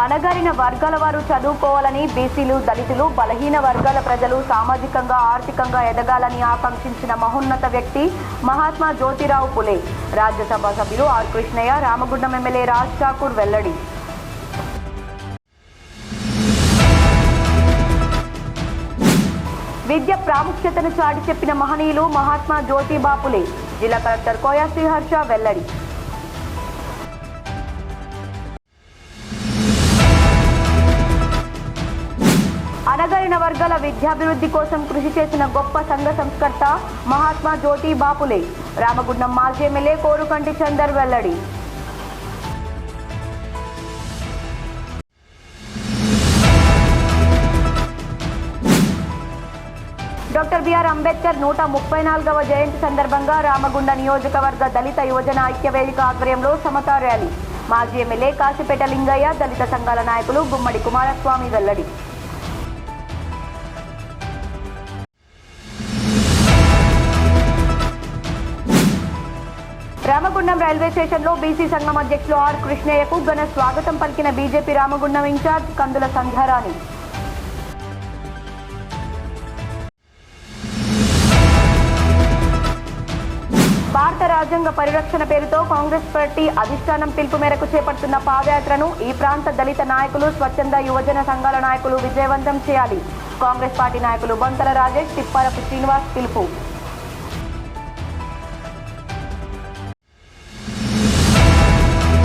అణగారిన వర్గాల వారు చదువుకోవాలని, బీసీలు, దళితులు, బలహీన వర్గాల ప్రజలు సామాజికంగా, ఆర్థికంగా ఎదగాలని ఆకాంక్షించిన మహోన్నత వ్యక్తి మహాత్మా జ్యోతిరావు పులే. రాజ్యసభ సభ్యులు ఆర్ కృష్ణయ్య, రామగుండం ఎమ్మెల్యే రాజ్ ఠాకూర్ వెల్లడి. విద్య ప్రాముఖ్యతను చాటి చెప్పిన మహనీయులు మహాత్మా జ్యోతిబా పులే. జిల్లా కలెక్టర్ కోయ శ్రీహర్ష వెల్లడి. అణగారిన వర్గాల విద్యాభివృద్ధి కోసం కృషి చేసిన గొప్ప సంఘ సంస్కర్త మహాత్మా జ్యోతిబా పులే. రామగుండం మాజీ ఎమ్మెల్యే కోరుకంటి చందర్ వెల్లడి. డాక్టర్ బిఆర్ అంబేద్కర్ 134వ జయంతి సందర్భంగా రామగుండ నియోజకవర్గ దళిత యువజన ఐక్యవేదిక ఆధ్వర్యంలో సమతా ర్యాలీ. మాజీ ఎమ్మెల్యే కాశీపేట లింగయ్య, దళిత సంఘాల నాయకులు గుమ్మడి కుమారస్వామి వెల్లడి. రామగుండం రైల్వే స్టేషన్లో బీసీ సంఘం అధ్యక్షులు ఆర్ కృష్ణయ్యకు ఘన స్వాగతం పలికిన బీజేపీ రామగుండం ఇన్ఛార్జ్ కందుల సంధ్యారాణి. భారత రాజ్యాంగ పరిరక్షణ పేరుతో కాంగ్రెస్ పార్టీ అధిష్టానం పిలుపు మేరకు చేపడుతున్న పాదయాత్రను ఈ ప్రాంత దళిత నాయకులు, స్వచ్ఛంద యువజన సంఘాల నాయకులు విజయవంతం చేయాలి. కాంగ్రెస్ పార్టీ నాయకులు బొంతల రాజేష్, తిప్పారపు శ్రీనివాస్ పిలుపు.